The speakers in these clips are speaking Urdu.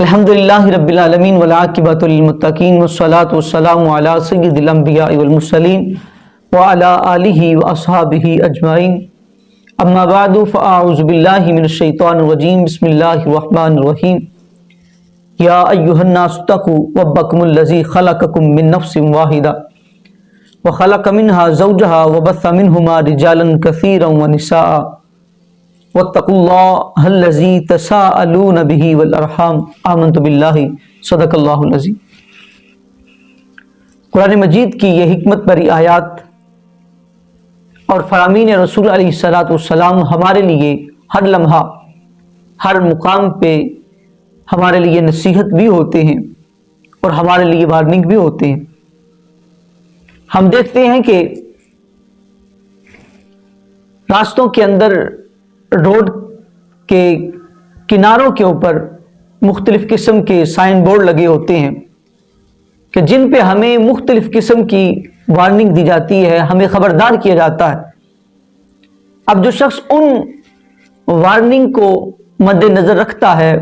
الحمدللہ رب العالمین والعاقبۃ للمتقین والصلاۃ والسلام علی سید الانبیاء والمرسلین وعلی آلہ واصحابہ اجمعین اما بعد فاعوذ باللہ من الشیطان الرجیم بسم اللہ الرحمن الرحیم یا ایھا الناس اتقوا ربکم الذی خلقکم من نفس واحدہ وخلق منها زوجها وبث منهما رجالا كثيرا ونساء واتقوا الله الذي تساءلون به والارحام آمنت بالله صدق اللہ العظیم۔ قرآن مجید کی یہ حکمت بھری آیات اور فرامین رسول علیہ الصلوۃ والسلام ہمارے لیے ہر لمحہ ہر مقام پہ ہمارے لیے نصیحت بھی ہوتے ہیں اور ہمارے لیے وارننگ بھی ہوتے ہیں۔ ہم دیکھتے ہیں کہ راستوں کے اندر روڈ کے کناروں کے اوپر مختلف قسم کے سائن بورڈ لگے ہوتے ہیں کہ جن پہ ہمیں مختلف قسم کی وارننگ دی جاتی ہے، ہمیں خبردار کیا جاتا ہے۔ اب جو شخص ان وارننگ کو مد نظر رکھتا ہے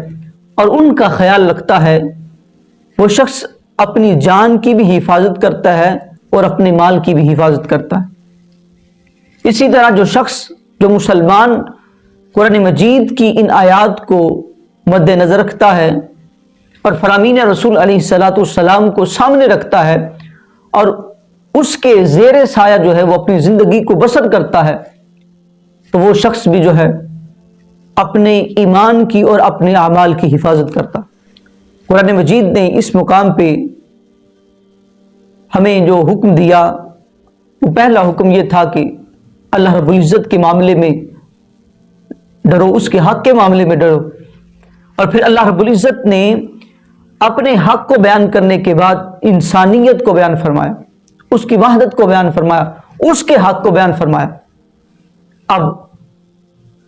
اور ان کا خیال رکھتا ہے، وہ شخص اپنی جان کی بھی حفاظت کرتا ہے اور اپنے مال کی بھی حفاظت کرتا ہے۔ اسی طرح جو مسلمان قرآن مجید کی ان آیات کو مد نظر رکھتا ہے اور فرامین رسول علیہ الصلوۃ والسلام کو سامنے رکھتا ہے اور اس کے زیر سایہ جو ہے وہ اپنی زندگی کو بسر کرتا ہے، تو وہ شخص بھی جو ہے اپنے ایمان کی اور اپنے اعمال کی حفاظت کرتا۔ قرآن مجید نے اس مقام پہ ہمیں جو حکم دیا وہ پہلا حکم یہ تھا کہ اللہ رب العزت کے معاملے میں ڈرو، اس کے حق کے معاملے میں ڈرو، اور پھر اللہ رب العزت نے اپنے حق کو بیان کرنے کے بعد انسانیت کو بیان فرمایا، اس کی وحدت کو بیان فرمایا، اس کے حق کو بیان فرمایا۔ اب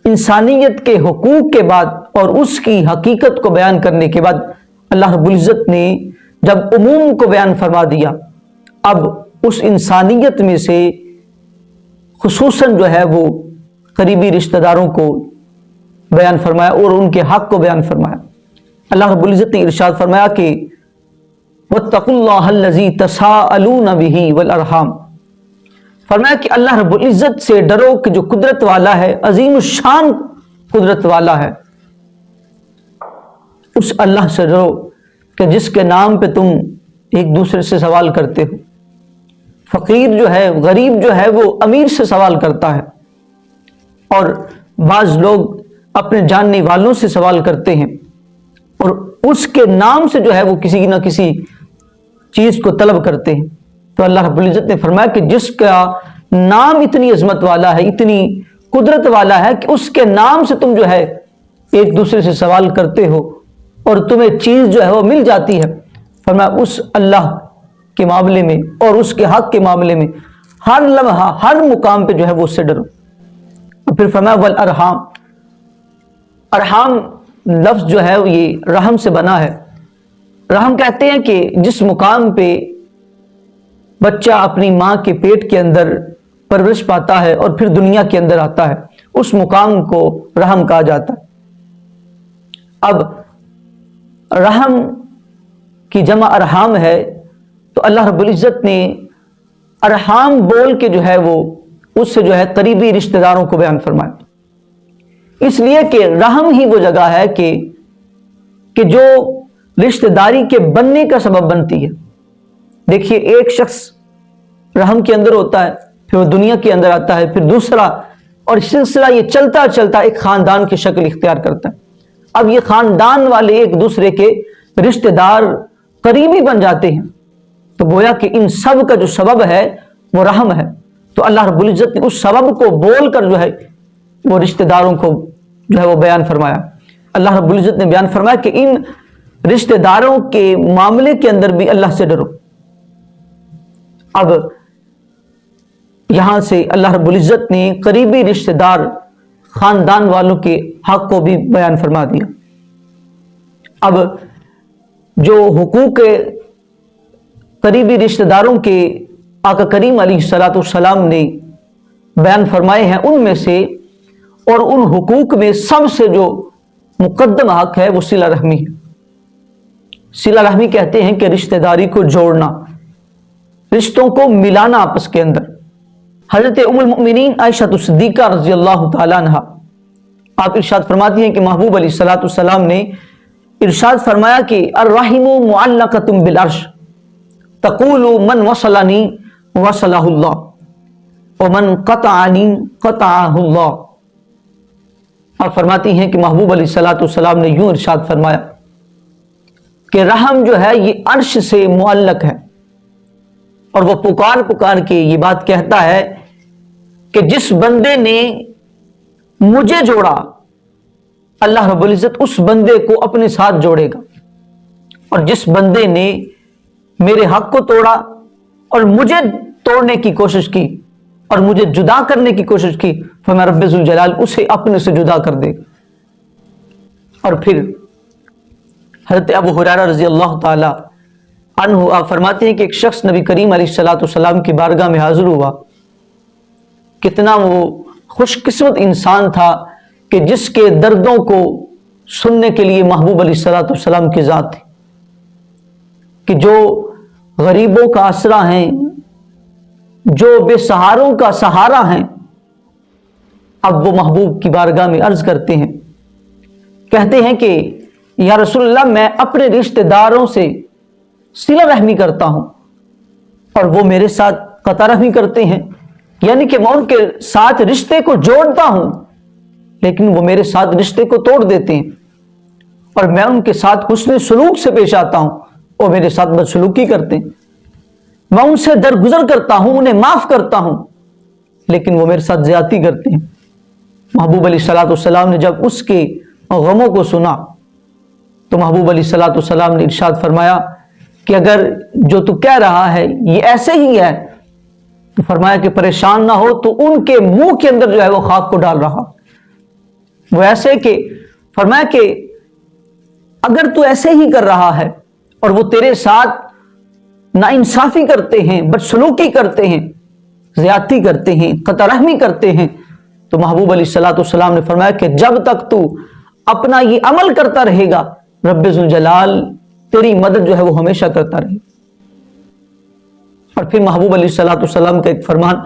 انسانیت کے حقوق کے بعد اور اس کی حقیقت کو بیان کرنے کے بعد اللہ رب العزت نے جب عموم کو بیان فرما دیا، اب اس انسانیت میں سے خصوصاً جو ہے وہ قریبی رشتہ داروں کو بیان فرمایا اور ان کے حق کو بیان فرمایا۔ اللہ رب العزت نے ارشاد فرمایا کہ واتقوا اللہ الذی تساءلون بہ والارحام، فرمایا کہ اللہ رب العزت سے ڈرو کہ جو قدرت والا ہے، عظیم الشان قدرت والا ہے، اس اللہ سے ڈرو کہ جس کے نام پہ تم ایک دوسرے سے سوال کرتے ہو۔ فقیر جو ہے، غریب جو ہے، وہ امیر سے سوال کرتا ہے، اور بعض لوگ اپنے جاننے والوں سے سوال کرتے ہیں اور اس کے نام سے جو ہے وہ کسی نہ کسی چیز کو طلب کرتے ہیں۔ تو اللہ رب العزت نے فرمایا کہ جس کا نام اتنی عظمت والا ہے، اتنی قدرت والا ہے کہ اس کے نام سے تم جو ہے ایک دوسرے سے سوال کرتے ہو اور تمہیں چیز جو ہے وہ مل جاتی ہے، فرمایا اس اللہ کے معاملے میں اور اس کے حق کے معاملے میں ہر لمحہ ہر مقام پہ جو ہے وہ اس سے ڈرو۔ اور پھر فرمایا والارحام، ارحام لفظ جو ہے یہ رحم سے بنا ہے۔ رحم کہتے ہیں کہ جس مقام پہ بچہ اپنی ماں کے پیٹ کے اندر پرورش پاتا ہے اور پھر دنیا کے اندر آتا ہے، اس مقام کو رحم کہا جاتا ہے۔ اب رحم کی جمع ارحام ہے، تو اللہ رب العزت نے ارحام بول کے جو ہے وہ اس سے جو ہے قریبی رشتہ داروں کو بیان فرمایا، اس لیے کہ رحم ہی وہ جگہ ہے کہ جو رشتہ داری کے بننے کا سبب بنتی ہے۔ دیکھیے ایک شخص رحم کے اندر ہوتا ہے، پھر وہ دنیا کے اندر آتا ہے، پھر دوسرا، اور سلسلہ یہ چلتا چلتا ایک خاندان کی شکل اختیار کرتا ہے۔ اب یہ خاندان والے ایک دوسرے کے رشتہ دار قریبی بن جاتے ہیں، تو گویا کہ ان سب کا جو سبب ہے وہ رحم ہے۔ تو اللہ رب العزت نے اس سبب کو بول کر جو ہے وہ رشتہ داروں کو جو ہے وہ بیان فرمایا۔ اللہ رب العزت نے بیان فرمایا کہ ان رشتہ داروں کے معاملے کے اندر بھی اللہ سے ڈرو۔ اب یہاں سے اللہ رب العزت نے قریبی رشتہ دار خاندان والوں کے حق کو بھی بیان فرما دیا۔ اب جو حقوق قریبی رشتہ داروں کے آقا کریم علیہ الصلوۃ والسلام نے بیان فرمائے ہیں، ان میں سے اور ان حقوق میں سب سے جو مقدم حق ہے وہ صلہ رحمی ہے۔ صلہ رحمی کہتے ہیں کہ رشتہ داری کو جوڑنا، رشتوں کو ملانا آپس کے اندر۔ حضرت ام المؤمنین عائشہ صدیقہ رضی اللہ تعالیٰ عنہا آپ ارشاد فرماتی ہیں کہ محبوب علیہ الصلوۃ والسلام نے ارشاد فرمایا کہ الرحم معلقۃ بالعرش تقول من وصلنی وصلہ اللہ ومن قطعنی قطعہ اللہ۔ آپ فرماتی ہیں کہ محبوب علیہ الصلوۃ والسلام نے یوں ارشاد فرمایا کہ رحم جو ہے یہ عرش سے معلق ہے، اور وہ پکار پکار کے یہ بات کہتا ہے کہ جس بندے نے مجھے جوڑا، اللہ رب العزت اس بندے کو اپنے ساتھ جوڑے گا، اور جس بندے نے میرے حق کو توڑا اور مجھے توڑنے کی کوشش کی اور مجھے جدا کرنے کی کوشش کی، فرمایا رب ذوالجلال اسے اپنے سے جدا کر دے گا۔ اور پھر حضرت ابو ہریرہ رضی اللہ تعالی عنہ آپ فرماتے ہیں کہ ایک شخص نبی کریم علیہ الصلوۃ والسلام کی بارگاہ میں حاضر ہوا، کتنا وہ خوش قسمت انسان تھا کہ جس کے دردوں کو سننے کے لیے محبوب علیہ الصلوۃ والسلام کی ذات تھی، کہ جو غریبوں کا آسرا ہیں، جو بے سہاروں کا سہارا ہیں۔ اب وہ محبوب کی بارگاہ میں عرض کرتے ہیں، کہتے ہیں کہ یا رسول اللہ میں اپنے رشتہ داروں سے صلہ رحمی کرتا ہوں اور وہ میرے ساتھ قطع رحمی کرتے ہیں، یعنی کہ میں ان کے ساتھ رشتے کو جوڑتا ہوں لیکن وہ میرے ساتھ رشتے کو توڑ دیتے ہیں، اور میں ان کے ساتھ حسن سلوک سے پیش آتا ہوں وہ میرے ساتھ بدسلوکی کرتے ہیں، میں ان سے درگزر کرتا ہوں، انہیں معاف کرتا ہوں لیکن وہ میرے ساتھ زیادتی کرتے ہیں۔ محبوب علیہ الصلوۃ والسلام نے جب اس کے غموں کو سنا تو محبوب علیہ الصلوۃ والسلام نے ارشاد فرمایا کہ اگر جو تو کہہ رہا ہے یہ ایسے ہی ہے تو فرمایا کہ پریشان نہ ہو، تو ان کے منہ کے اندر جو ہے وہ خاک کو ڈال رہا، وہ ایسے کہ فرمایا کہ اگر تو ایسے ہی کر رہا ہے اور وہ تیرے ساتھ ناانصافی کرتے ہیں، بدسلوکی کرتے ہیں، زیادتی کرتے ہیں، قطع رحمی کرتے ہیں، تو محبوب علیہ الصلوۃ والسلام نے فرمایا کہ جب تک تو اپنا یہ عمل کرتا رہے گا رب ذوالجلال تیری مدد جو ہے وہ ہمیشہ کرتا رہے۔ اور پھر محبوب علیہ الصلوۃ والسلام کا ایک فرمان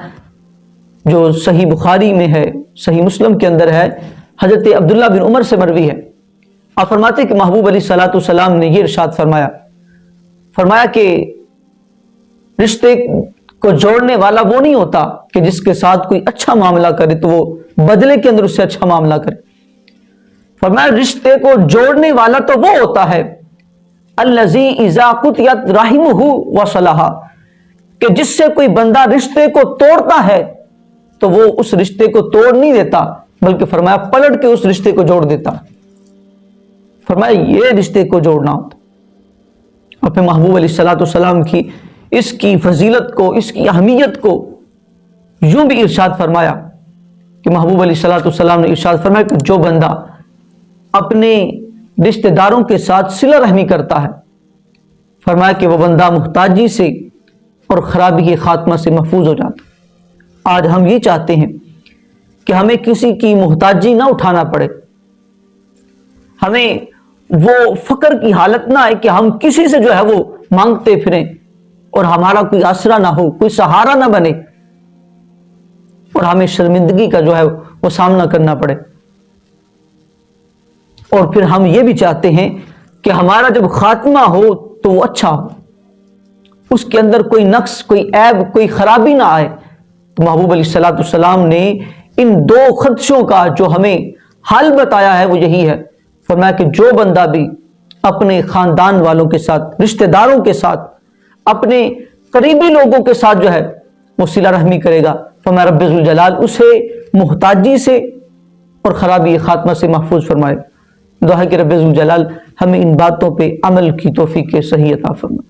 جو صحیح بخاری میں ہے، صحیح مسلم کے اندر ہے، حضرت عبداللہ بن عمر سے مروی ہے۔ آپ فرماتے کہ محبوب علیہ الصلوۃ والسلام نے یہ ارشاد فرمایا کہ رشتے کو جوڑنے والا وہ نہیں ہوتا کہ جس کے ساتھ کوئی اچھا معاملہ کرے تو وہ بدلے کے اندر اس سے اچھا معاملہ کرے۔ فرمایا رشتے کو جوڑنے والا تو وہ ہوتا ہے الذی اذا قطعت رحمہ وصلہ، کہ جس سے کوئی بندہ رشتے کو توڑتا ہے تو وہ اس رشتے کو توڑ نہیں دیتا بلکہ فرمایا پلٹ کے اس رشتے کو جوڑ دیتا۔ فرمایا یہ رشتے کو جوڑنا ہوتا۔ اور پھر محبوب علیہ الصلوۃ والسلام کی اس کی فضیلت کو، اس کی اہمیت کو یوں بھی ارشاد فرمایا کہ محبوب علیہ الصلوۃ والسلام نے ارشاد فرمایا کہ جو بندہ اپنے رشتہ داروں کے ساتھ صلہ رحمی کرتا ہے، فرمایا کہ وہ بندہ محتاجی سے اور خرابی کے خاتمہ سے محفوظ ہو جاتا۔ آج ہم یہ چاہتے ہیں کہ ہمیں کسی کی محتاجی نہ اٹھانا پڑے، ہمیں وہ فقر کی حالت نہ آئے کہ ہم کسی سے جو ہے وہ مانگتے پھریں اور ہمارا کوئی آسرا نہ ہو، کوئی سہارا نہ بنے، اور ہمیں شرمندگی کا جو ہے وہ سامنا کرنا پڑے۔ اور پھر ہم یہ بھی چاہتے ہیں کہ ہمارا جب خاتمہ ہو تو وہ اچھا ہو، اس کے اندر کوئی نقص، کوئی عیب، کوئی خرابی نہ آئے۔ تو محبوب علیہ الصلوۃ والسلام نے ان دو خدشوں کا جو ہمیں حل بتایا ہے وہ یہی ہے۔ فرمایا کہ جو بندہ بھی اپنے خاندان والوں کے ساتھ، رشتہ داروں کے ساتھ، اپنے قریبی لوگوں کے ساتھ جو ہے وہ صلہ رحمی کرے گا، فرمایا رب ذوالجلال اسے محتاجی سے اور خرابی خاتمہ سے محفوظ فرمائے۔ دعا ہے کہ رب ذوالجلال ہمیں ان باتوں پہ عمل کی توفیق صحیح عطا فرمائے۔